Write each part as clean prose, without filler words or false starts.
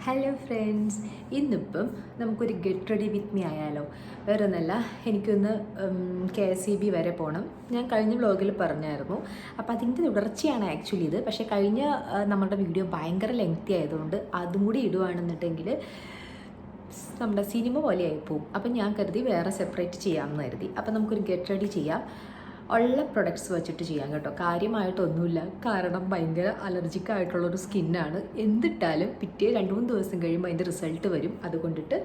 Hello friends, ഇന്നിപ്പം നമുക്കൊരു get ready with me ആയാലോ. വേറെ ഒന്നല്ല, എനിക്കൊന്ന് KSEB വരെ പോകണം. ഞാൻ കഴിഞ്ഞ വ്ലോഗിൽ പറഞ്ഞായിരുന്നു. അപ്പോൾ അതിൻ്റെ തുടർച്ചയാണ് ആക്ച്വലി ഇത്. പക്ഷേ കഴിഞ്ഞ നമ്മുടെ വീഡിയോ ഭയങ്കര ലെങ്തി ആയതുകൊണ്ട് അതും കൂടി ഇടുവാണെന്നുണ്ടെങ്കിൽ നമ്മുടെ സിനിമ പോലെ ആയിപ്പോവും. അപ്പം ഞാൻ കരുതി വേറെ സെപ്പറേറ്റ് ചെയ്യാമെന്ന് കരുതി. അപ്പം നമുക്കൊരു ഗെറ്റ് റെഡി ചെയ്യാം. ഉള്ള പ്രൊഡക്ട്സ് വെച്ചിട്ട് ചെയ്യാം കേട്ടോ. കാര്യമായിട്ടൊന്നുമില്ല, കാരണം ഭയങ്കര അലർജിക് ആയിട്ടുള്ളൊരു സ്കിന്നാണ്. എന്തിട്ടാലും പിറ്റേ 2-3 ദിവസം കഴിയുമ്പോൾ അതിൻ്റെ റിസൾട്ട് വരും. അതുകൊണ്ടിട്ട്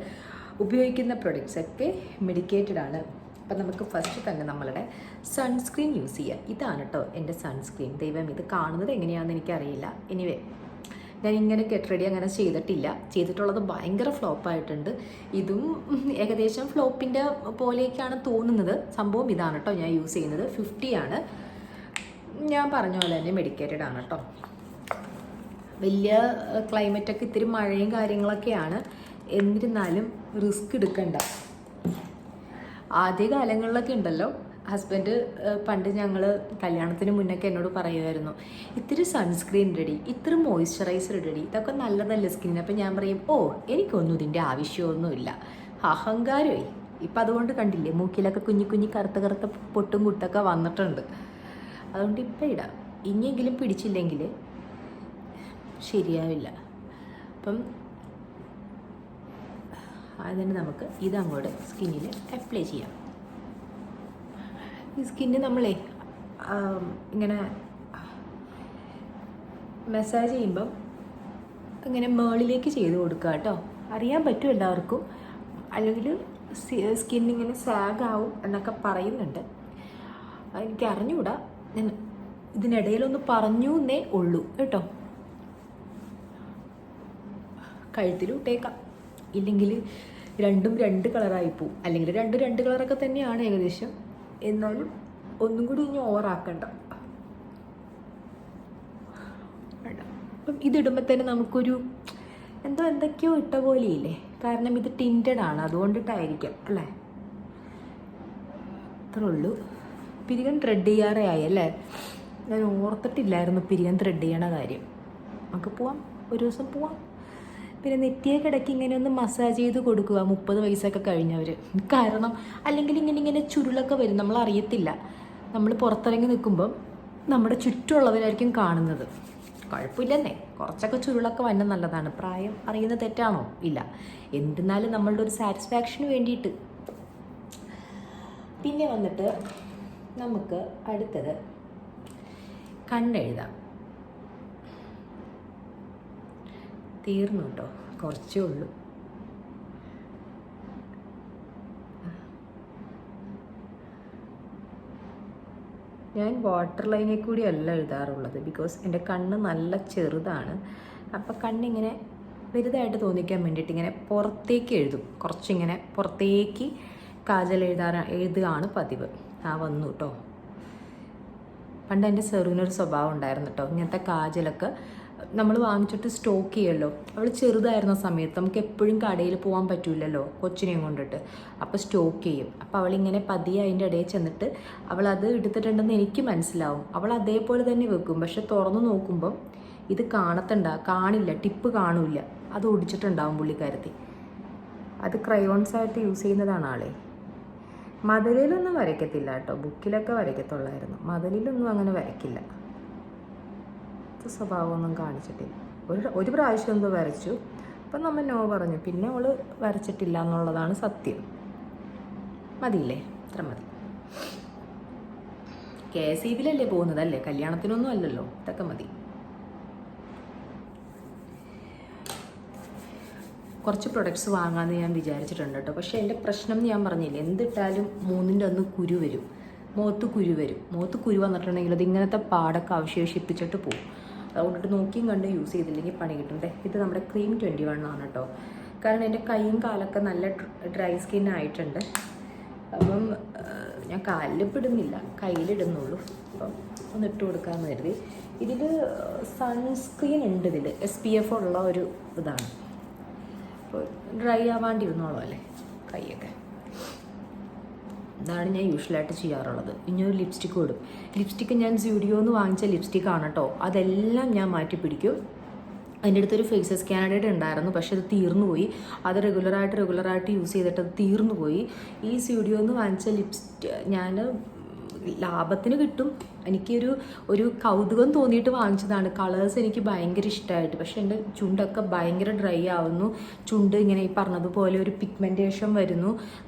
ഉപയോഗിക്കുന്ന പ്രൊഡക്ട്സൊക്കെ മെഡിക്കേറ്റഡ് ആണ്. അപ്പം നമുക്ക് ഫസ്റ്റ് തന്നെ നമ്മളുടെ സൺസ്ക്രീൻ യൂസ് ചെയ്യാം. ഇതാണ് കേട്ടോ എൻ്റെ സൺസ്ക്രീൻ. ദൈവം, ഇത് കാണുന്നത് എങ്ങനെയാണെന്ന് എനിക്കറിയില്ല. എനിവേ, ഞാൻ ഇങ്ങനെ ഗെറ്റ് റെഡി അങ്ങനെ ചെയ്തിട്ടില്ല. ചെയ്തിട്ടുള്ളത് ഭയങ്കര ഫ്ലോപ്പായിട്ടുണ്ട്. ഇതും ഏകദേശം ഫ്ലോപ്പിൻ്റെ പോലെയൊക്കെയാണ് തോന്നുന്നത്. സംഭവം ഇതാണ് കേട്ടോ ഞാൻ യൂസ് ചെയ്യുന്നത്. 50 ആണ്. ഞാൻ പറഞ്ഞ പോലെ തന്നെ മെഡിക്കേറ്റഡ് ആണ് കേട്ടോ. വലിയ ക്ലൈമറ്റൊക്കെ ഇത്തിരി മഴയും കാര്യങ്ങളൊക്കെയാണ്. എന്നിരുന്നാലും റിസ്ക് എടുക്കണ്ട. ആദ്യ കാലങ്ങളിലൊക്കെ ഉണ്ടല്ലോ, ഹസ്ബൻഡ് പണ്ട് ഞങ്ങൾ കല്യാണത്തിന് മുന്നൊക്കെ എന്നോട് പറയുമായിരുന്നു, ഇത്തിരി സൺസ്ക്രീൻ ഇടടി, ഇത്തിരി മോയ്സ്ചറൈസർ ഇടടി, ഇതൊക്കെ നല്ലതല്ലേ സ്കിന്നിന്. അപ്പം ഞാൻ പറയും, എനിക്കൊന്നും ഇതിൻ്റെ ആവശ്യമൊന്നുമില്ല. അഹങ്കാരമായി. ഇപ്പം അതുകൊണ്ട് കണ്ടില്ലേ, മൂക്കിലൊക്കെ കുഞ്ഞി കുഞ്ഞി കറുത്ത പൊട്ടും കുട്ടൊക്കെ വന്നിട്ടുണ്ട്. അതുകൊണ്ട് ഇപ്പം ഇടാം. ഇനിയെങ്കിലും പിടിച്ചില്ലെങ്കിൽ ശരിയാവില്ല. അപ്പം അതിന് നമുക്ക് ഇതങ്ങോട്ട് സ്കിന്നിൽ അപ്ലൈ ചെയ്യാം. ഈ സ്കിന്ന് നമ്മളെ ഇങ്ങനെ മസാജ് ചെയ്യുമ്പം ഇങ്ങനെ മേളിലേക്ക് ചെയ്ത് കൊടുക്കുക കേട്ടോ. അറിയാൻ പറ്റും എല്ലാവർക്കും, അല്ലെങ്കിൽ സ്കിന്നിങ്ങനെ സാഗാവും എന്നൊക്കെ പറയുന്നുണ്ട്. എനിക്ക് അറിഞ്ഞുകൂടാ. ഞാൻ ഇതിനിടയിലൊന്ന് പറഞ്ഞു എന്നേ ഉള്ളൂ കേട്ടോ. കഴുത്തിലും ഇട്ടേക്കാം, ഇല്ലെങ്കിൽ രണ്ടും 2 കളറായി പോവും. അല്ലെങ്കിൽ 2 കളറൊക്കെ തന്നെയാണ് ഏകദേശം. എന്നാലും ഒന്നും കൂടി ഇനി ഓവറാക്കണ്ട. അപ്പം ഇതിടുമ്പോൾ തന്നെ നമുക്കൊരു എന്തൊക്കെയോ ഇട്ട പോലെയില്ലേ. കാരണം ഇത് ടിൻറ്റഡ് ആണ്, അതുകൊണ്ടിട്ടായിരിക്കാം അല്ലേ. അത്രേ ഉള്ളൂ. പിരികൻ ത്രെഡ് ചെയ്യാറേ ആയി അല്ലേ. ഞാൻ ഓർത്തിട്ടില്ലായിരുന്നു പിരികൻ ത്രെഡ് ചെയ്യണ കാര്യം. നമുക്ക് പോവാം, ഒരു ദിവസം പോവാം. പിന്നെ നെറ്റിയെ കിടക്കി ഇങ്ങനെ ഒന്ന് മസാജ് ചെയ്ത് കൊടുക്കുക 30 വയസ്സൊക്കെ കഴിഞ്ഞവർ. കാരണം അല്ലെങ്കിൽ ഇങ്ങനെ ചുരുളൊക്കെ വരും, നമ്മൾ അറിയത്തില്ല. നമ്മൾ പുറത്തിറങ്ങി നിൽക്കുമ്പം നമ്മുടെ ചുറ്റുമുള്ളവരായിരിക്കും കാണുന്നത്. കുഴപ്പമില്ലെന്നേ, കുറച്ചൊക്കെ ചുരുളൊക്കെ വന്ന നല്ലതാണ്. പ്രായം അറിയുന്ന തെറ്റാണോ? ഇല്ല. എന്തിരുന്നാലും നമ്മളുടെ ഒരു സാറ്റിസ്ഫാക്ഷന് വേണ്ടിയിട്ട്. പിന്നെ വന്നിട്ട് നമുക്ക് അടുത്തത് കണ്ണെഴുതാം. തീർന്നു കേട്ടോ, കുറച്ചേ ഉള്ളൂ. ഞാൻ വാട്ടർ ലൈനിൽ കൂടി അല്ല എഴുതാറുള്ളത്, ബിക്കോസ് എൻ്റെ കണ്ണ് നല്ല ചെറുതാണ്. അപ്പം കണ്ണിങ്ങനെ വലുതായിട്ട് തോന്നിക്കാൻ വേണ്ടിയിട്ട് ഇങ്ങനെ പുറത്തേക്ക് എഴുതും. കുറച്ചിങ്ങനെ പുറത്തേക്ക് കാജൽ എഴുതുകയാണ് പതിവ്. വന്നു കേട്ടോ. പണ്ട് എൻ്റെ സെറുവിനൊരു സ്വഭാവം ഉണ്ടായിരുന്നു കേട്ടോ. ഇങ്ങനത്തെ കാജലൊക്കെ നമ്മൾ വാങ്ങിച്ചിട്ട് സ്റ്റോക്ക് ചെയ്യുമല്ലോ. അവൾ ചെറുതായിരുന്ന സമയത്ത് നമുക്ക് എപ്പോഴും കടയിൽ പോകാൻ പറ്റില്ലല്ലോ കൊച്ചിനെയും കൊണ്ടിട്ട്. അപ്പോൾ സ്റ്റോക്ക് ചെയ്യും. അപ്പോൾ അവളിങ്ങനെ പതിയെ അതിൻ്റെ ഇടയിൽ ചെന്നിട്ട് അവളത് എടുത്തിട്ടുണ്ടെന്ന് എനിക്ക് മനസ്സിലാവും. അവൾ അതേപോലെ തന്നെ വെക്കും. പക്ഷെ തുറന്നു നോക്കുമ്പം ഇത് കാണില്ല, ടിപ്പ് കാണില്ല. അത് ഒടിച്ചിട്ടുണ്ടാവും പുള്ളിക്കാരത്തി. അത് ക്രയോൺസായിട്ട് യൂസ് ചെയ്യുന്നതാണ് ആളെ. മതിലിലൊന്നും വരയ്ക്കത്തില്ല കേട്ടോ, ബുക്കിലൊക്കെ വരയ്ക്കത്തുള്ളായിരുന്നു. മതിലിലൊന്നും അങ്ങനെ വരയ്ക്കില്ല. സ്വഭാവമൊന്നും കാണിച്ചിട്ടില്ല. ഒരു പ്രാവശ്യം എന്തോ വരച്ചു, അപ്പം നമ്മൾ നോ പറഞ്ഞു. പിന്നെ അവൾ വരച്ചിട്ടില്ല എന്നുള്ളതാണ് സത്യം. മതിയില്ലേ? ഇത്ര മതി. KSEBിലല്ലേ പോകുന്നതല്ലേ, കല്യാണത്തിനൊന്നും അല്ലല്ലോ. ഇതൊക്കെ മതി. കുറച്ച് പ്രൊഡക്ട്സ് വാങ്ങാമെന്ന് ഞാൻ വിചാരിച്ചിട്ടുണ്ട് കേട്ടോ. പക്ഷേ എൻ്റെ പ്രശ്നം ഞാൻ പറഞ്ഞില്ലേ, എന്തിട്ടാലും 3ൻ്റെ 1 കുരു വരും. മുഖത്ത് കുരു വന്നിട്ടുണ്ടെങ്കിൽ അത് ഇങ്ങനത്തെ പാടൊക്കെ അവശേഷിപ്പിച്ചിട്ട് പോകും. അതുകൊണ്ടിട്ട് നോക്കിയും കണ്ട് യൂസ് ചെയ്തില്ലെങ്കിൽ പണി കിട്ടും. ഇത് നമ്മുടെ ക്രീം 21 ആണ് കേട്ടോ. കാരണം എൻ്റെ കൈയും കാലൊക്കെ നല്ല ഡ്രൈ സ്കിൻ ആയിട്ടുണ്ട്. അപ്പം ഞാൻ കാലിലിപ്പിടുന്നില്ല, കയ്യിലിടുന്നുള്ളൂ. അപ്പം ഒന്ന് ഇട്ട് കൊടുക്കാമെന്ന് കരുതി. ഇതിൽ സൺസ്ക്രീൻ ഉണ്ട്. ഇതിൽ SPF ഉള്ള ഒരു ഇതാണ്. അപ്പോൾ ഡ്രൈ ആവാണ്ടിരുന്നോളൂ അല്ലേ കൈയൊക്കെ. ഇതാണ് ഞാൻ യൂഷ്വലായിട്ട് ചെയ്യാറുള്ളത്. ഇനി ഒരു ലിപ്സ്റ്റിക്ക് കൊടുക്കും. ലിപ്സ്റ്റിക്ക് ഞാൻ സ്റ്റുഡിയോന്ന് വാങ്ങിച്ച ലിപ്സ്റ്റിക്കാണ് കേട്ടോ. അതെല്ലാം ഞാൻ മാറ്റി പിടിക്കും. അതിൻ്റെ അടുത്തൊരു ഫേസസ് കാനഡയുടെ ഉണ്ടായിരുന്നു, പക്ഷെ അത് തീർന്നു പോയി. അത് റെഗുലറായിട്ട് യൂസ് ചെയ്തിട്ട് അത് തീർന്നു പോയി. ഈ സ്റ്റുഡിയോ എന്ന് വാങ്ങിച്ച ഞാൻ ലാഭത്തിന് കിട്ടും, ഒരു കൗതുകം തോന്നിയിട്ട് വാങ്ങിച്ചതാണ്. കളേഴ്സ് എനിക്ക് ഭയങ്കര ഇഷ്ടമായിട്ട്, പക്ഷെ എൻ്റെ ചുണ്ടൊക്കെ ഭയങ്കര ഡ്രൈ ആവുന്നു. ചുണ്ട് ഇങ്ങനെ ഈ പറഞ്ഞതുപോലെ ഒരു പിഗ്മെൻറ്റേഷൻ വരുന്നു.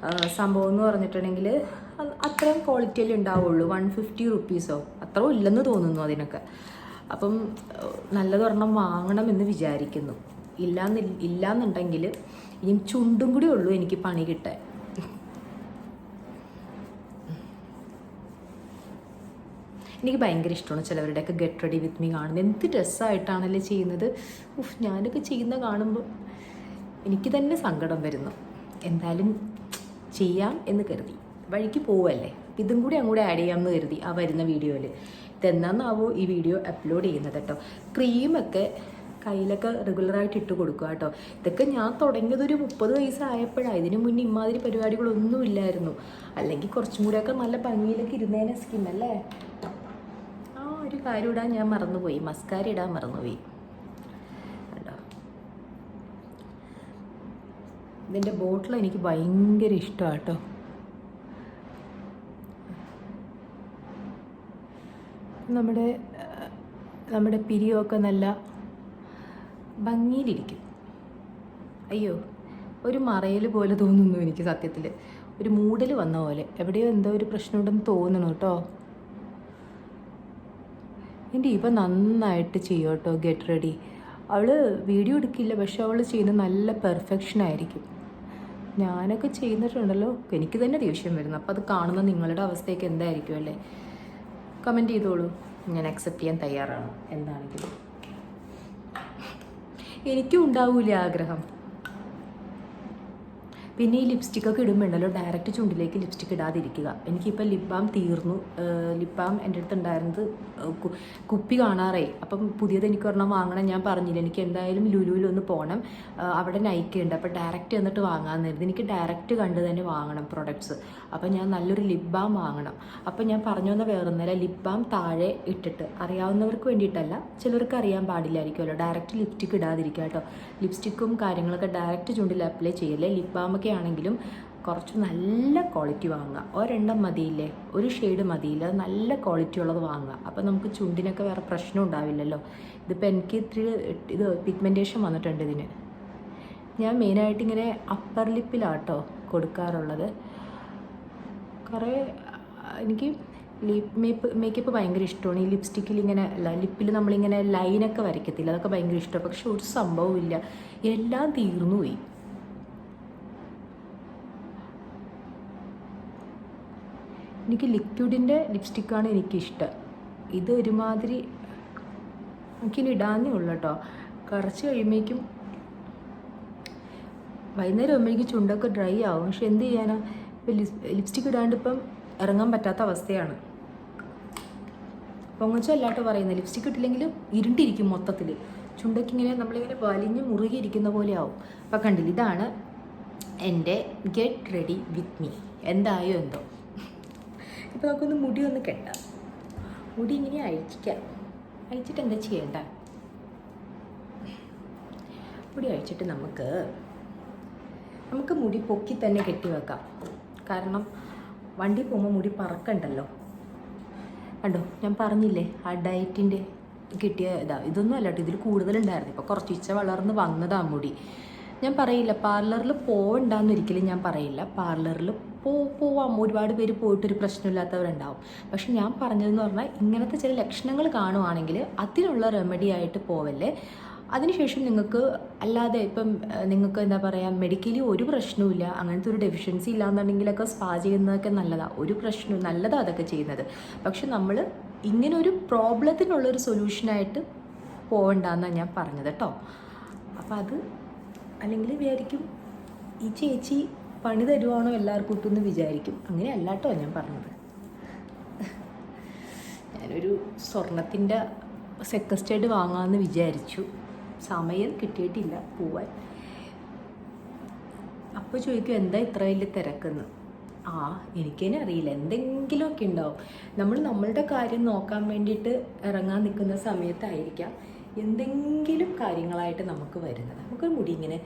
സംഭവം എന്ന് പറഞ്ഞിട്ടുണ്ടെങ്കിൽ അത്രയും ക്വാളിറ്റിയിൽ ഉണ്ടാവുള്ളൂ. 150 റുപ്പീസോ അത്ര ഇല്ലെന്ന് തോന്നുന്നു അതിനൊക്കെ. അപ്പം നല്ലതൊരെണ്ണം വാങ്ങണമെന്ന് വിചാരിക്കുന്നു. ഇല്ലാന്നുണ്ടെങ്കിൽ ഇനി ചുണ്ടും കൂടി ഉള്ളൂ എനിക്ക് പണി കിട്ടാൻ. എനിക്ക് ഭയങ്കര ഇഷ്ടമാണ് ചിലവരുടെയൊക്കെ ഗെറ്റ് റെഡി വിത്ത് മീ കാണുന്നത്. എന്ത് രസമായിട്ടാണല്ലേ ചെയ്യുന്നത്. ഞാനൊക്കെ ചെയ്യുന്ന കാണുമ്പോൾ എനിക്ക് തന്നെ സങ്കടം വരുന്നു. എന്തായാലും ചെയ്യാം എന്ന് കരുതി, വഴിക്ക് പോവല്ലേ, ഇതും കൂടി അങ്ങോട്ട് ആഡ് ചെയ്യാമെന്ന് കരുതി ആ വരുന്ന വീഡിയോയിൽ. ഇതെന്നാന്നാവോ ഈ വീഡിയോ അപ്ലോഡ് ചെയ്യുന്നത് കേട്ടോ. ക്രീമൊക്കെ കയ്യിലൊക്കെ റെഗുലറായിട്ട് ഇട്ട് കൊടുക്കുക കേട്ടോ. ഇതൊക്കെ ഞാൻ തുടങ്ങിയതൊരു 30 വയസ്സായപ്പോഴാണ്. ഇതിന് മുന്നേ ഇമാതിരി പരിപാടികളൊന്നും ഇല്ലായിരുന്നു. അല്ലെങ്കിൽ കുറച്ചും കൂടെയൊക്കെ നല്ല ഭംഗിയിലൊക്കെ ഇരുന്നേനെ സ്കിന്നല്ലേ. ഒരു കാര്യം ഇടാൻ ഞാൻ മറന്നുപോയി, മസ്കാര ഇടാൻ മറന്നുപോയി കേട്ടോ. ഇതിൻ്റെ ബോട്ടിൽ എനിക്ക് ഭയങ്കര ഇഷ്ടമാണ് കേട്ടോ. നമ്മുടെ പിരിയൊക്കെ നല്ല ഭംഗിയിലിരിക്കും. അയ്യോ, ഒരു മറയൽ പോലെ തോന്നുന്നു എനിക്ക് സത്യത്തിൽ. ഒരു മൂടൽ വന്ന പോലെ, എവിടെയോ എന്തോ ഒരു പ്രശ്നമുണ്ടെന്ന് തോന്നണം കേട്ടോ. എൻ്റെ ഇവ നന്നായിട്ട് ചെയ്യും കേട്ടോ ഗെറ്റ് റെഡി. അവൾ വീഡിയോ എടുക്കില്ല, പക്ഷെ അവൾ ചെയ്യുന്ന നല്ല പെർഫെക്ഷൻ ആയിരിക്കും. ഞാനൊക്കെ ചെയ്യുന്നിട്ടുണ്ടല്ലോ, എനിക്ക് തന്നെ ദേഷ്യം വരുന്നു. അപ്പോൾ അത് കാണുന്ന നിങ്ങളുടെ അവസ്ഥയൊക്കെ എന്തായിരിക്കും അല്ലേ? കമൻറ്റ് ചെയ്തോളൂ, ഞാൻ അക്സെപ്റ്റ് ചെയ്യാൻ തയ്യാറാണ് എന്താണെങ്കിലും. എനിക്കും ഉണ്ടാവൂലേ ആഗ്രഹം. പിന്നെ ഈ ലിപ്സ്റ്റിക്കൊക്കെ ഇടുമ്പോണ്ടല്ലോ ഡയറക്റ്റ് ചുണ്ടിലേക്ക് ലിപ്സ്റ്റിക്ക് ഇടാതിരിക്കുക. എനിക്കിപ്പോൾ ലിപ് ബാം തീർന്നു. ലിപ് ബാം എൻ്റെ അടുത്ത് ഉണ്ടായിരുന്നത് കുപ്പി കാണാറായി. അപ്പം പുതിയത് എനിക്ക് ഒരെണ്ണം വാങ്ങണം. ഞാൻ പറഞ്ഞില്ല, എനിക്ക് എന്തായാലും ലുലുവിലൊന്ന് പോകണം, അവിടെ നൈക്ക ഉണ്ട്. അപ്പോൾ ഡയറക്റ്റ് എന്നിട്ട് വാങ്ങാമെന്നായിരുന്നു. എനിക്ക് ഡയറക്റ്റ് കണ്ട് തന്നെ വാങ്ങണം പ്രൊഡക്ട്സ്. അപ്പോൾ ഞാൻ നല്ലൊരു ലിപ് ബാം വാങ്ങണം. അപ്പോൾ ഞാൻ പറഞ്ഞു വന്ന വേറൊന്നല്ല, ലിപ് ബാം താഴെ ഇട്ടിട്ട്, അറിയാവുന്നവർക്ക് വേണ്ടിയിട്ടല്ല, ചിലർക്ക് അറിയാൻ പാടില്ലായിരിക്കുമല്ലോ, ഡയറക്റ്റ് ലിപ്സ്റ്റിക്ക് ഇടാതിരിക്കുക കേട്ടോ. ലിപ്സ്റ്റിക്കും കാര്യങ്ങളൊക്കെ ഡയറക്റ്റ് ചുണ്ടിൽ അപ്ലൈ ചെയ്യല്ലേ. ലിപ് ബാമൊക്കെ ആണെങ്കിലും കുറച്ച് നല്ല ക്വാളിറ്റി വാങ്ങുക. ഒരെണ്ണം മതിയില്ലേ, ഒരു ഷെയ്ഡ് മതിയില്ല, നല്ല ക്വാളിറ്റി ഉള്ളത് വാങ്ങുക. അപ്പോൾ നമുക്ക് ചുണ്ടിനൊക്കെ വേറെ പ്രശ്നം ഉണ്ടാവില്ലല്ലോ. ഇതിപ്പോൾ എനിക്ക് ഇത് പിഗ്മെൻറ്റേഷൻ വന്നിട്ടുണ്ട് ഇതിന്. ഞാൻ മെയിനായിട്ട് ഇങ്ങനെ അപ്പർ ലിപ്പിലാട്ടോ കൊടുക്കാറുള്ളത്. കുറേ എനിക്ക് മേക്കപ്പ് ഭയങ്കര ഇഷ്ടമാണ്. ഈ ലിപ്സ്റ്റിക്കിൽ ഇങ്ങനെ ലിപ്പിൽ നമ്മളിങ്ങനെ ലൈനൊക്കെ വരയ്ക്കത്തില്ല, അതൊക്കെ ഭയങ്കര ഇഷ്ടമാണ്. പക്ഷെ ഒരു സംഭവമില്ല, എല്ലാം തീർന്നു പോയി. എനിക്ക് ലിക്വിഡിൻ്റെ ലിപ്സ്റ്റിക്കാണ് എനിക്കിഷ്ടം. ഇത് ഒരുമാതിരി എനിക്കിനി ഇടാനേ ഉള്ളൂ കേട്ടോ. കുറച്ച് കഴിയുമ്പോഴേക്കും വൈകുന്നേരം ആകുമ്പോഴേക്കും ചുണ്ടൊക്കെ ഡ്രൈ ആവും. പക്ഷെ എന്ത് ചെയ്യാനാ, ഇപ്പം ലിപ്സ്റ്റിക്ക് ഇടാണ്ട് ഇപ്പം ഇറങ്ങാൻ പറ്റാത്ത അവസ്ഥയാണ്. പൊങ്ങച്ചല്ലാട്ടോ പറയുന്നത്, ലിപ്സ്റ്റിക്ക് ഇട്ടില്ലെങ്കിൽ ഇരുണ്ടിരിക്കും മൊത്തത്തിൽ. ചുണ്ടൊക്കെ ഇങ്ങനെ നമ്മളിങ്ങനെ വലിഞ്ഞ് മുറുകിയിരിക്കുന്ന പോലെ ആവും. അപ്പം കണ്ടില്ല, ഇതാണ് എൻ്റെ ഗെറ്റ് റെഡി വിത്ത് മീ. എന്തായോ എന്തോ. ഇപ്പോൾ നമുക്കൊന്ന് മുടി ഒന്ന് കെട്ടാം. മുടി ഇങ്ങനെ അഴിക്കാം. അഴിച്ചിട്ട് എന്താ ചെയ്യേണ്ട, മുടി അഴിച്ചിട്ട് നമുക്ക് മുടി പൊക്കി തന്നെ കെട്ടി വെക്കാം. കാരണം വണ്ടി പോകുമ്പോൾ മുടി പറക്കണ്ടല്ലോ. കണ്ടോ, ഞാൻ പറഞ്ഞില്ലേ ആ ഡയറ്റിൻ്റെ കിട്ടിയ ഇതൊന്നും അല്ല കേട്ടോ, ഇതിൽ കൂടുതലുണ്ടായിരുന്നു. ഇപ്പോൾ കുറച്ച് ഇച്ച വളർന്ന് വന്നതാണ് മുടി. ഞാൻ പറയില്ല പാർലറിൽ പോവണ്ടെന്ന് ഒരിക്കലും ഞാൻ പറയില്ല. പാർലറിൽ പോവാം, ഒരുപാട് പേര് പോയിട്ടൊരു പ്രശ്നമില്ലാത്തവരുണ്ടാവും. പക്ഷെ ഞാൻ പറഞ്ഞതെന്ന് പറഞ്ഞാൽ, ഇങ്ങനത്തെ ചില ലക്ഷണങ്ങൾ കാണുവാണെങ്കിൽ അതിനുള്ള റെമഡി ആയിട്ട് പോവല്ലേ. അതിനുശേഷം നിങ്ങൾക്ക് അല്ലാതെ ഇപ്പം നിങ്ങൾക്ക് എന്താ പറയുക, മെഡിക്കലി ഒരു പ്രശ്നവുമില്ല, അങ്ങനത്തെ ഒരു ഡെഫിഷ്യൻസി ഇല്ലാന്നുണ്ടെങ്കിലൊക്കെ സ്പാ ചെയ്യുന്നതൊക്കെ നല്ലതാണ്. ഒരു പ്രശ്നവും നല്ലതാണ് അതൊക്കെ ചെയ്യുന്നത്. പക്ഷെ നമ്മൾ ഇങ്ങനെ ഒരു പ്രോബ്ലത്തിനുള്ളൊരു സൊല്യൂഷനായിട്ട് പോകണ്ടെന്നാണ് ഞാൻ പറഞ്ഞത് കേട്ടോ. അപ്പോൾ അത് അല്ലെങ്കിൽ വിചാരിക്കും ഈ ചേച്ചി പണി തരുവാണോ എല്ലാവർക്കും ഇട്ടെന്ന് വിചാരിക്കും. അങ്ങനെ അല്ല കേട്ടോ ഞാൻ പറഞ്ഞത്. ഞാനൊരു സ്വർണത്തിൻ്റെ സെക്കസ്റ്റേഡ് വാങ്ങാമെന്ന് വിചാരിച്ചു, സമയം കിട്ടിയിട്ടില്ല പോവാൻ. അപ്പോൾ ചോദിക്കും എന്താ ഇത്ര വലിയ തിരക്കെന്ന്. എനിക്കതിനെ അറിയില്ല, എന്തെങ്കിലുമൊക്കെ ഉണ്ടാവും. നമ്മളുടെ കാര്യം നോക്കാൻ വേണ്ടിയിട്ട് ഇറങ്ങാൻ നിൽക്കുന്ന സമയത്തായിരിക്കാം എന്തെങ്കിലും കാര്യങ്ങളായിട്ട് നമുക്ക് വരുന്നത്. നമുക്കൊരു മുടി ഇങ്ങനെ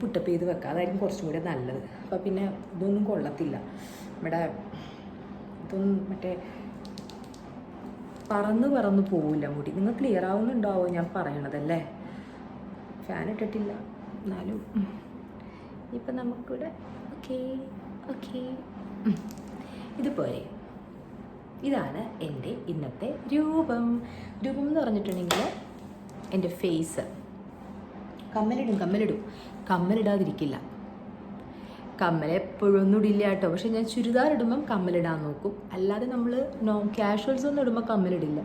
പുട്ടപ്പ് ചെയ്ത് വെക്കാം, അതായിരിക്കും കുറച്ചും കൂടി നല്ലത്. അപ്പോൾ പിന്നെ ഇതൊന്നും കൊള്ളത്തില്ല, നമ്മുടെ ഇതൊന്നും മറ്റേ പറന്ന് പോവില്ല മുടി. നിങ്ങൾ ക്ലിയർ ആവുന്നുണ്ടാവോ ഞാൻ പറയണതല്ലേ? ഫാൻ ഇട്ടിട്ടില്ല എന്നാലും. ഇപ്പം നമുക്കിവിടെ ഓക്കേ ഓക്കേ ഇതുപോലെ. ഇതാണ് എൻ്റെ ഇന്നത്തെ രൂപം എന്ന് പറഞ്ഞിട്ടുണ്ടെങ്കിൽ എൻ്റെ ഫേസ്. കമ്മലിടാതിരിക്കില്ല. കമ്മൽ എപ്പോഴും ഒന്നും ഇടില്ല കേട്ടോ. പക്ഷെ ഞാൻ ചുരിദാർ ഇടുമ്പം കമ്മലിടാൻ നോക്കും, അല്ലാതെ നമ്മൾ കാഷ്വൽസ് ഒന്നും ഇടുമ്പോൾ കമ്മലിടില്ല.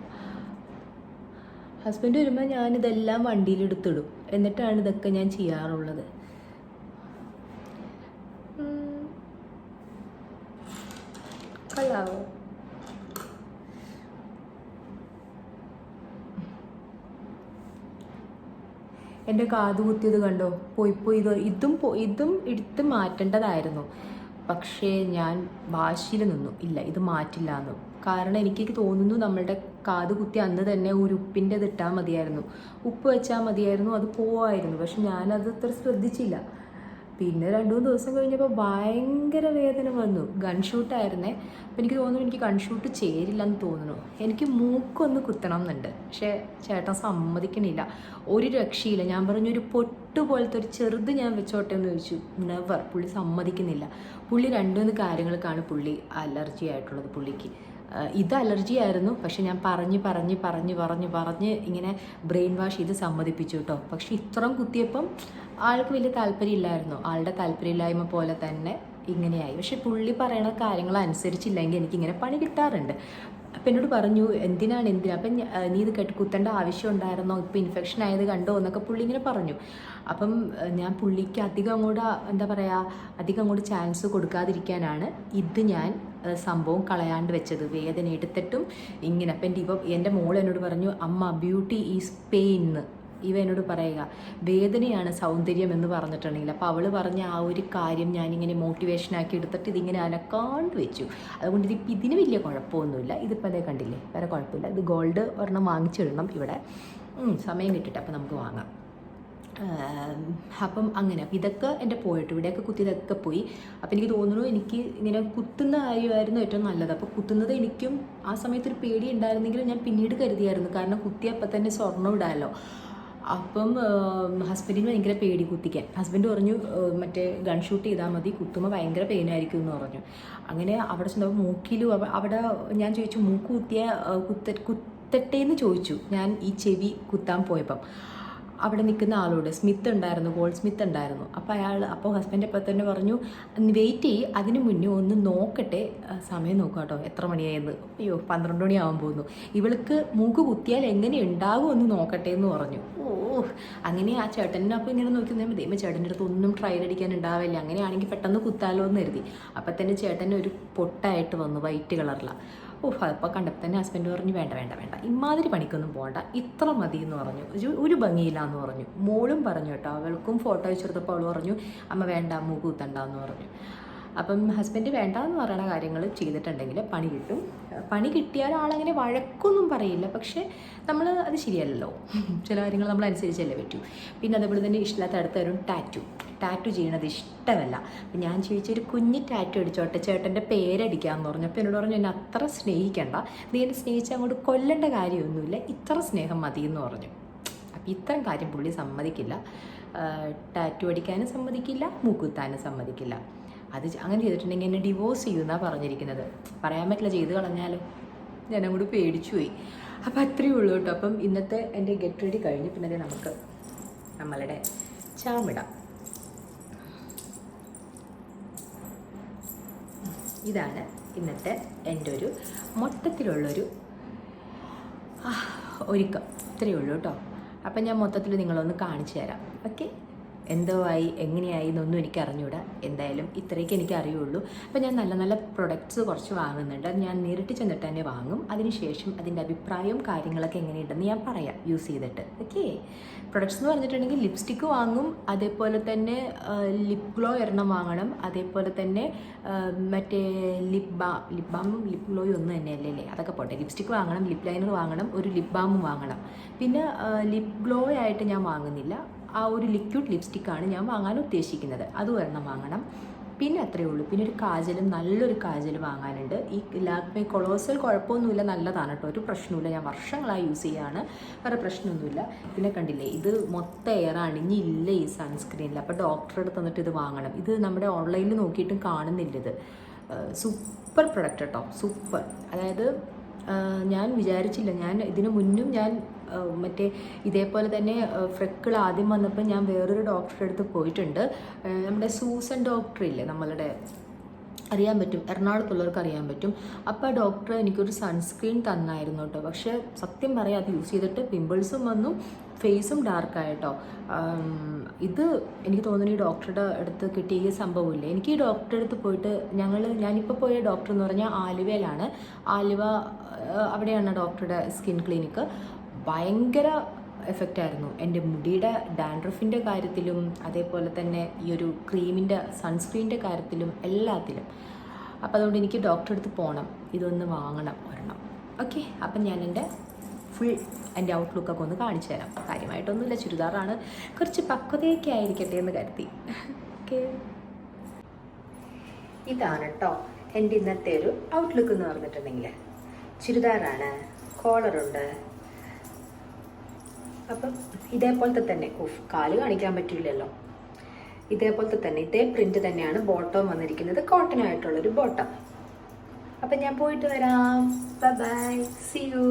ഹസ്ബൻഡ് വരുമ്പോൾ ഞാനിതെല്ലാം വണ്ടിയിലെടുത്തിടും, എന്നിട്ടാണ് ഇതൊക്കെ ഞാൻ ചെയ്യാറുള്ളത്. കൊള്ളാവോ? എൻ്റെ കാത് കുത്തിയത് കണ്ടോ? പോയി ഇതും എടുത്ത് മാറ്റേണ്ടതായിരുന്നു. പക്ഷേ ഞാൻ വാശിയിൽ നിന്നു, ഇല്ല ഇത് മാറ്റില്ല എന്ന്. കാരണം എനിക്ക് തോന്നുന്നു നമ്മളുടെ കാത് കുത്തി അന്ന് തന്നെ ഒരു ഉപ്പിൻ്റെ ഇതിട്ടാൽ മതിയായിരുന്നു, ഉപ്പ് വെച്ചാൽ മതിയായിരുന്നു, അത് പോവായിരുന്നു. പക്ഷെ ഞാനത് അത്ര ശ്രദ്ധിച്ചില്ല. പിന്നെ 2-3 ദിവസം കഴിഞ്ഞപ്പോൾ ഭയങ്കര വേദന വന്നു. ഗൺഷൂട്ടായിരുന്നേ. അപ്പം എനിക്ക് തോന്നുന്നു എനിക്ക് ഗൺഷൂട്ട് ചേരില്ലെന്ന് തോന്നുന്നു. എനിക്ക് മൂക്കൊന്ന് കുത്തണം എന്നുണ്ട്, പക്ഷേ ചേട്ടൻ സമ്മതിക്കണില്ല, ഒരു രക്ഷയില്ല. ഞാൻ പറഞ്ഞു ഒരു പൊട്ട് പോലത്തെ ഒരു ചെറുത് ഞാൻ വെച്ചോട്ടെ എന്ന് ചോദിച്ചു, നെവർ. പുള്ളി സമ്മതിക്കുന്നില്ല. പുള്ളി 2-3 കാര്യങ്ങൾക്കാണ് പുള്ളി അലർജി ആയിട്ടുള്ളത്. പുള്ളിക്ക് ഇത് അലർജി ആയിരുന്നു, പക്ഷെ ഞാൻ പറഞ്ഞ് ഇങ്ങനെ ബ്രെയിൻ വാഷ് ചെയ്ത് സമ്മതിപ്പിച്ചു കേട്ടോ. പക്ഷെ ഇത്രയും കുത്തിയപ്പം ആൾക്ക് വലിയ താല്പര്യമില്ലായിരുന്നു. ആളുടെ താല്പര്യമില്ലായ്മ പോലെ തന്നെ ഇങ്ങനെയായി. പക്ഷെ പുള്ളി പറയണ കാര്യങ്ങൾ അനുസരിച്ചില്ലെങ്കിൽ എനിക്കിങ്ങനെ പണി കിട്ടാറുണ്ട്. അപ്പം എന്നോട് പറഞ്ഞു എന്തിനാ അപ്പം നീ ഇത് കുത്തേണ്ട ആവശ്യം ഉണ്ടായിരുന്നോ, ഇപ്പം ഇൻഫെക്ഷൻ ആയത് കണ്ടോ എന്നൊക്കെ പുള്ളി ഇങ്ങനെ പറഞ്ഞു. അപ്പം ഞാൻ പുള്ളിക്ക് അധികം അങ്ങോട്ട് ചാൻസ് കൊടുക്കാതിരിക്കാനാണ് ഇത് ഞാൻ സംഭവം കളയാണ്ട് വെച്ചത്. വേദന എടുത്തിട്ടും ഇങ്ങനെ. അപ്പം എൻ്റെ മോൾ എന്നോട് പറഞ്ഞു, അമ്മ ബ്യൂട്ടി ഈസ് പെയിൻ എന്ന് എന്നോട് പറയുക, വേദനയാണ് സൗന്ദര്യം എന്ന് പറഞ്ഞിട്ടുണ്ടെങ്കിൽ. അപ്പോൾ അവൾ പറഞ്ഞ ആ ഒരു കാര്യം ഞാനിങ്ങനെ മോട്ടിവേഷനാക്കി എടുത്തിട്ട് ഇതിങ്ങനെ അനക്കാണ്ട് വെച്ചു. അതുകൊണ്ട് ഇതിന് വലിയ കുഴപ്പമൊന്നുമില്ല. ഇതിപ്പോൾ അതേ കണ്ടില്ലേ, വേറെ കുഴപ്പമില്ല. ഇത് ഗോൾഡ് ഒരെണ്ണം വാങ്ങിച്ചിടണം ഇവിടെ, സമയം കിട്ടിയിട്ട് അപ്പോൾ നമുക്ക് വാങ്ങാം. അപ്പം അങ്ങനെ. അപ്പം ഇതൊക്കെ എൻ്റെ പോയിട്ട് ഇവിടെയൊക്കെ കുത്തിയതൊക്കെ പോയി. അപ്പം എനിക്ക് തോന്നുന്നു എനിക്ക് ഇങ്ങനെ കുത്തുന്ന കാര്യമായിരുന്നു ഏറ്റവും നല്ലത്. അപ്പോൾ കുത്തുന്നത് എനിക്കും ആ സമയത്തൊരു പേടി ഉണ്ടായിരുന്നെങ്കിലും ഞാൻ പിന്നീട് കരുതിയായിരുന്നു, കാരണം കുത്തിയപ്പോൾ തന്നെ സ്വർണ്ണം ഇടാമല്ലോ. അപ്പം ഹസ്ബൻഡിന് ഭയങ്കര പേടി കുത്തിക്കാൻ. ഹസ്ബൻഡ് പറഞ്ഞു മറ്റേ ഗൺ ഷൂട്ട് ചെയ്താൽ മതി, കുത്തുമ്പോൾ ഭയങ്കര പെയിനായിരിക്കും എന്ന് പറഞ്ഞു. അങ്ങനെ അവിടെ ചെന്നപ്പോൾ മൂക്കിലും അവിടെ ഞാൻ ചോദിച്ചു മൂക്ക് കുത്തട്ടെ എന്ന് ചോദിച്ചു ഞാൻ ഈ ചെവി കുത്താൻ പോയപ്പം. അവിടെ നിൽക്കുന്ന ആളോട് സ്മിത്ത് ഉണ്ടായിരുന്നു, ഗോൾഡ് സ്മിത്ത് ഉണ്ടായിരുന്നു. അപ്പോൾ ഹസ്ബൻഡ് അപ്പോൾ തന്നെ പറഞ്ഞു വെയിറ്റ് ചെയ്യ്, അതിന് മുന്നേ ഒന്ന് നോക്കട്ടെ, സമയം നോക്കുക കേട്ടോ എത്ര മണിയായെന്ന്. അയ്യോ 12 മണിയാവാൻ പോകുന്നു. ഇവൾക്ക് മൂക്ക് കുത്തിയാൽ എങ്ങനെ ഉണ്ടാകും എന്ന് നോക്കട്ടെ എന്ന് പറഞ്ഞു. അങ്ങനെ ആ ചേട്ടനെ അപ്പോൾ ഇങ്ങനെ നോക്കി ദൈവം ചേട്ടൻ്റെ അടുത്ത് ഒന്നും ട്രയൽ അടിക്കാൻ ഉണ്ടാവില്ല, അങ്ങനെയാണെങ്കിൽ പെട്ടെന്ന് കുത്താലോ എന്ന് കരുതി. അപ്പം തന്നെ ചേട്ടന് ഒരു പൊട്ടായിട്ട് വന്നു, വൈറ്റ് കളറിലാണ്. അപ്പോൾ കണ്ടപ്പോൾ തന്നെ ഹസ്ബൻഡ് പറഞ്ഞു വേണ്ട ഇമാതിരി പണിക്കൊന്നും പോകണ്ട, ഇത്ര മതി എന്ന് പറഞ്ഞു. ഒരു ഭംഗിയില്ല എന്ന് പറഞ്ഞു. മോളും പറഞ്ഞു കേട്ടോ, അവൾക്കും ഫോട്ടോ വെച്ചെടുത്തപ്പോൾ അവൾ പറഞ്ഞു അമ്മ വേണ്ട മൂക്ക് കുത്തണ്ടെന്ന് പറഞ്ഞു. അപ്പം ഹസ്ബൻഡ് വേണ്ട എന്ന് പറയുന്ന കാര്യങ്ങൾ ചെയ്തിട്ടുണ്ടെങ്കിൽ പണി കിട്ടും. പണി കിട്ടിയാൽ ആളങ്ങനെ വഴക്കൊന്നും പറയില്ല, പക്ഷേ നമ്മൾ അത് ശരിയല്ലല്ലോ, ചില കാര്യങ്ങൾ നമ്മൾ അനുസരിച്ചല്ലേ പറ്റൂ. പിന്നെ അതേപോലെ തന്നെ ഇഷ്ടമില്ലാത്ത അടുത്ത ഒരു ടാറ്റു ചെയ്യണത് ഇഷ്ടമല്ല. അപ്പം ഞാൻ ചോദിച്ചൊരു കുഞ്ഞ് ടാറ്റു അടിച്ചോട്ടെ, ചേട്ടൻ്റെ പേരടിക്കാമെന്ന് പറഞ്ഞു. അപ്പോൾ എന്നോട് പറഞ്ഞു എന്നെ അത്ര സ്നേഹിക്കണ്ട, നീ എന്നെ സ്നേഹിച്ച് അങ്ങോട്ട് കൊല്ലേണ്ട കാര്യമൊന്നുമില്ല, ഇത്ര സ്നേഹം മതി എന്ന് പറഞ്ഞു. അപ്പം ഇത്തരം കാര്യം പുള്ളി സമ്മതിക്കില്ല, ടാറ്റു അടിക്കാനും സമ്മതിക്കില്ല, മൂക്കുത്താനും സമ്മതിക്കില്ല. അത് അങ്ങനെ ചെയ്തിട്ടുണ്ടെങ്കിൽ എന്നെ ഡിവോഴ്സ് ചെയ്യുമെന്നാണ് പറഞ്ഞിരിക്കുന്നത്. പറയാൻ പറ്റില്ല, ചെയ്ത് കളഞ്ഞാലോ. ഞാനും കൂടി പേടിച്ചു പോയി. അപ്പം അത്രയേ ഉള്ളൂ കേട്ടോ. അപ്പം ഇന്നത്തെ എൻ്റെ ഗെറ്റ് റെഡി കഴിഞ്ഞ് പിന്നെ നമുക്ക് നമ്മളുടെ ചാമിടാം. ഇതാണ് ഇന്നത്തെ എൻ്റെ ഒരു മൊത്തത്തിലുള്ളൊരു ഒരുക്കം. ഇത്രയേ ഉള്ളൂ കേട്ടോ. അപ്പം ഞാൻ മൊത്തത്തിൽ നിങ്ങളൊന്ന് കാണിച്ചു തരാം. ഓക്കെ. എന്തോ ആയി എങ്ങനെയായി എന്നൊന്നും എനിക്ക് അറിഞ്ഞൂടാ. എന്തായാലും ഇത്രയൊക്കെ എനിക്ക് അറിയുള്ളൂ. അപ്പോൾ ഞാൻ നല്ല നല്ല പ്രൊഡക്ട്സ് കുറച്ച് വാങ്ങുന്നുണ്ട്. അത് ഞാൻ നേരിട്ട് ചെന്നിട്ട് തന്നെ വാങ്ങും. അതിനുശേഷം അതിൻ്റെ അഭിപ്രായവും കാര്യങ്ങളൊക്കെ എങ്ങനെയുണ്ടെന്ന് ഞാൻ പറയാം യൂസ് ചെയ്തിട്ട്. ഓക്കെ, പ്രൊഡക്ട്സ് എന്ന് പറഞ്ഞിട്ടുണ്ടെങ്കിൽ ലിപ്സ്റ്റിക്ക് വാങ്ങും, അതേപോലെ തന്നെ ലിപ് ഗ്ലോ ഒരെണ്ണം വാങ്ങണം, അതേപോലെ തന്നെ മറ്റേ ലിപ് ബാമും ലിപ് ഗ്ലോയും ഒന്നും തന്നെയല്ലേ, അതൊക്കെ പോട്ടെ. ലിപ്സ്റ്റിക്ക് വാങ്ങണം, ലിപ് ലൈനർ വാങ്ങണം, ഒരു ലിപ് ബാമും വാങ്ങണം. പിന്നെ ലിപ് ഗ്ലോ ആയിട്ട് ഞാൻ വാങ്ങുന്നില്ല, ആ ഒരു ലിക്വിഡ് ലിപ്സ്റ്റിക്കാണ് ഞാൻ വാങ്ങാൻ ഉദ്ദേശിക്കുന്നത്. അത് ഒരെണ്ണം വാങ്ങണം. പിന്നെ അത്രയേ ഉള്ളൂ. പിന്നെ ഒരു കാജലും, നല്ലൊരു കാജൽ വാങ്ങാനുണ്ട്. ഈ ലാക്മേ കൊളോസൽ കുഴപ്പമൊന്നുമില്ല, നല്ലതാണ് കേട്ടോ, ഒരു പ്രശ്നമില്ല. ഞാൻ വർഷങ്ങളായി യൂസ് ചെയ്യുകയാണ്, വേറെ പ്രശ്നമൊന്നുമില്ല. പിന്നെ കണ്ടില്ലേ, ഇത് മൊത്തം എയറാണ്, ഇനി ഇല്ല ഈ സൺസ്ക്രീനിൽ. അപ്പോൾ ഡോക്ടറെ അടുത്ത് തന്നിട്ട് ഇത് വാങ്ങണം. ഇത് നമ്മുടെ ഓൺലൈനിൽ നോക്കിയിട്ടും കാണുന്നില്ല. ഇത് സൂപ്പർ പ്രൊഡക്റ്റ് കേട്ടോ, സൂപ്പർ. അതായത് ഞാൻ വിചാരിച്ചില്ല, ഞാൻ ഇതിനു മുന്നും ഞാൻ മറ്റേ ഇതേപോലെ തന്നെ ഫ്രെക്കിൾ ആദ്യം വന്നപ്പോൾ ഞാൻ വേറൊരു ഡോക്ടറുടെ അടുത്ത് പോയിട്ടുണ്ട്. നമ്മുടെ സൂസൻ ഡോക്ടറില്ലേ, നമ്മളുടെ അറിയാൻ പറ്റും, എറണാകുളത്തുള്ളവർക്ക് അറിയാൻ പറ്റും. അപ്പോൾ ഡോക്ടർ എനിക്കൊരു സൺസ്ക്രീൻ തന്നായിരുന്നു കേട്ടോ. പക്ഷേ സത്യം പറയാം, അത് യൂസ് ചെയ്തിട്ട് പിമ്പിൾസും വന്നു, ഫേസും ഡാർക്കായിട്ടോ. ഇത് എനിക്ക് തോന്നുന്നു ഈ ഡോക്ടറുടെ അടുത്ത് കിട്ടിയ സംഭവമില്ലേ. എനിക്ക് ഈ ഡോക്ടറുടെ അടുത്ത് പോയിട്ട് ഞാനിപ്പോൾ പോയ ഡോക്ടർ എന്ന് പറഞ്ഞാൽ ആലുവയിലാണ്. ആലുവ അവിടെയാണ് ഡോക്ടറുടെ സ്കിൻ ക്ലിനിക്ക്. ഭയങ്കര എഫക്റ്റായിരുന്നു എൻ്റെ മുടിയുടെ ഡാൻഡ്രഫിൻ്റെ കാര്യത്തിലും, അതേപോലെ തന്നെ ഈ ഒരു ക്രീമിൻ്റെ സൺസ്ക്രീനിൻ്റെ കാര്യത്തിലും, എല്ലാത്തിലും. അപ്പോൾ അതുകൊണ്ട് എനിക്ക് ഡോക്ടറെ അടുത്ത് പോകണം, ഇതൊന്ന് വാങ്ങണം ഒരെണ്ണം. ഓക്കെ, അപ്പം ഞാൻ എൻ്റെ ഔട്ട്ലുക്കൊക്കെ ഒന്ന് കാണിച്ചു തരാം. കാര്യമായിട്ടൊന്നുമില്ല, ചുരിദാറാണ്, കുറച്ച് പക്വതയൊക്കെ ആയിരിക്കട്ടെ എന്ന് കരുതി. ഓക്കെ, ഇതാണ് കേട്ടോ എൻ്റെ ഇന്നത്തെ ഒരു ഔട്ട്ലുക്ക് എന്ന് പറഞ്ഞിട്ടുണ്ടെങ്കിൽ. ചുരിദാറാണ്, കോളറുണ്ട്. അപ്പം ഇതേപോലത്തെ തന്നെ, കാല് കാണിക്കാൻ പറ്റില്ലല്ലോ, ഇതേപോലത്തെ തന്നെ ഇതേ പ്രിന്റ് തന്നെയാണ് ബോട്ടം വന്നിരിക്കുന്നത്, കോട്ടൺ ആയിട്ടുള്ളൊരു ബോട്ടം. അപ്പം ഞാൻ പോയിട്ട് വരാം. Bye, see you.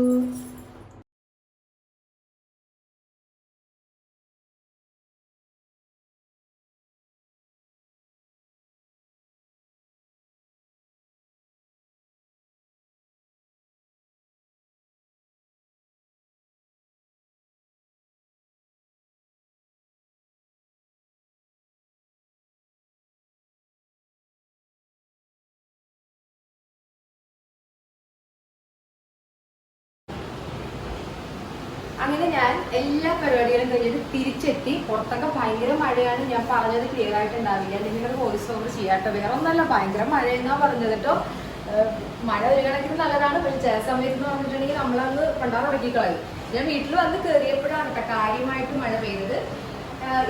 അങ്ങനെ ഞാൻ എല്ലാ പരിപാടികളും കഴിഞ്ഞിട്ട് തിരിച്ചെത്തി. പുറത്തൊക്കെ ഭയങ്കര മഴയാണ്. ഞാൻ പറഞ്ഞത് ക്ലിയർ ആയിട്ടുണ്ടാവില്ല, നിങ്ങളുടെ വോയിസ് ഓവർ ചെയ്യാട്ടോ. വേറെ ഒന്നല്ല, ഭയങ്കര മഴയെന്നാ പറഞ്ഞത് കേട്ടോ. മഴ ഒരു കണക്കിന് നല്ലതാണ്, പക്ഷെ ചില സമയത്ത് എന്ന് പറഞ്ഞിട്ടുണ്ടെങ്കിൽ നമ്മളന്ന് പണ്ടാറ് ഉടക്കി കളയും. ഞാൻ വീട്ടിൽ വന്ന് കയറിയപ്പോഴാണ് കേട്ടോ കാര്യമായിട്ട് മഴ പെയ്തത്.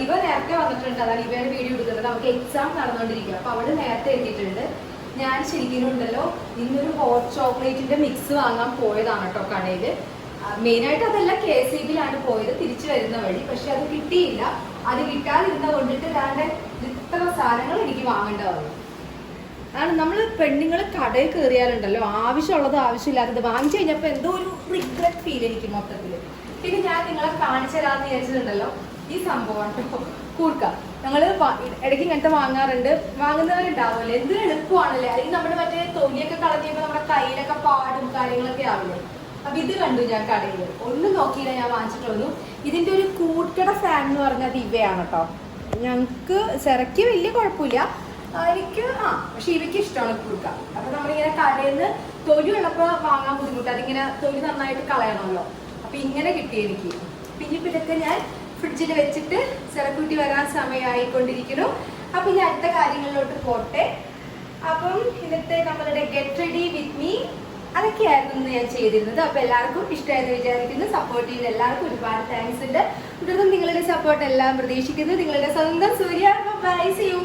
ഇവ നേരത്തെ വന്നിട്ടുണ്ട്, അതാണ് ഇവയുടെ വീഡിയോ എടുക്കുന്നത്. നമുക്ക് എക്സാം നടന്നുകൊണ്ടിരിക്കുക, അപ്പൊ അവിടെ നേരത്തെ എത്തിയിട്ടുണ്ട്. ഞാൻ ശരിക്കും ഉണ്ടല്ലോ ഇന്നൊരു ഹോട്ട് ചോക്ലേറ്റിന്റെ മിക്സ് വാങ്ങാൻ പോയതാണ് കേട്ടോ കടയിൽ. മെയിനായിട്ട് അതല്ല, KCB-യിലാണ് പോയത് തിരിച്ചു വരുന്ന വഴി. പക്ഷെ അത് കിട്ടിയില്ല. അത് കിട്ടാതിരുന്ന കൊണ്ടിട്ട് വേണ്ട ഇത്ര സാധനങ്ങൾ എനിക്ക് വാങ്ങേണ്ട വന്നു. അതാണ് നമ്മൾ പെണ്ണുങ്ങൾ കടയിൽ കയറിയാലുണ്ടല്ലോ, ആവശ്യമുള്ളത് ആവശ്യമില്ലാത്തത് വാങ്ങിച്ചു കഴിഞ്ഞപ്പോൾ എന്തോ ഒരു റിഗ്രറ്റ് ഫീൽ എനിക്ക് മൊത്തത്തിൽ. പിന്നെ ഞാൻ നിങ്ങളെ കാണിച്ചു തരാമെന്ന് വിചാരിച്ചിട്ടുണ്ടല്ലോ ഈ സംഭവം കേട്ടോ, കൂർക്ക. ഞങ്ങൾ ഇടയ്ക്ക് ഇങ്ങനത്തെ വാങ്ങാറുണ്ട്, വാങ്ങുന്നവരുണ്ടാവുമല്ലോ. എന്ത് എളുപ്പമാണല്ലേ, അല്ലെങ്കിൽ നമ്മുടെ മറ്റേ തൊലിയൊക്കെ കളഞ്ഞപ്പോൾ നമ്മുടെ കയ്യിലൊക്കെ പാടും കാര്യങ്ങളൊക്കെ ആവില്ലേ. അപ്പൊ ഇത് കണ്ടു ഞാൻ കടയിൽ, ഒന്നും നോക്കിയില്ല, ഞാൻ വാങ്ങിച്ചിട്ട് വന്നു. ഇതിന്റെ ഒരു കൂർക്കട ഫാൻ എന്ന് പറഞ്ഞത് ഇവയാണ് കേട്ടോ. ഞങ്ങക്ക് സെറയ്ക്ക് വലിയ കുഴപ്പമില്ല, എനിക്ക് പക്ഷെ ഇവയ്ക്ക് ഇഷ്ടമാണ് കൂർക്ക. അപ്പൊ നമ്മളിങ്ങനെ കടയിൽ നിന്ന് തൊലി ഉള്ളപ്പോ വാങ്ങാൻ ബുദ്ധിമുട്ട്, അതിങ്ങനെ തൊലി നന്നായിട്ട് കളയണമല്ലോ. അപ്പൊ ഇങ്ങനെ കിട്ടി എനിക്ക്. പിന്നെ ഇതൊക്കെ ഞാൻ ഫ്രിഡ്ജിൽ വെച്ചിട്ട് സെറക്കുട്ടി വരാൻ സമയമായിക്കൊണ്ടിരിക്കുന്നു. അപ്പൊ ഇനി അടുത്ത കാര്യങ്ങളിലോട്ട് പോട്ടെ. അപ്പം ഇന്നത്തെ നമ്മളുടെ ഗെറ്റ് റെഡി വിത്ത് മീ അതൊക്കെയായിരുന്നു ഞാൻ ചെയ്തിരുന്നത്. അപ്പൊ എല്ലാവർക്കും ഇഷ്ടമായെന്ന് വിചാരിക്കുന്നു. സപ്പോർട്ട് ചെയ്യുന്ന എല്ലാവർക്കും ഒരുപാട് താങ്ക്സ് ഉണ്ട്. തുടർന്നും നിങ്ങളുടെ സപ്പോർട്ട് എല്ലാം പ്രതീക്ഷിക്കുന്നു. നിങ്ങളുടെ സ്വന്തം സൂര്യ. By, see U.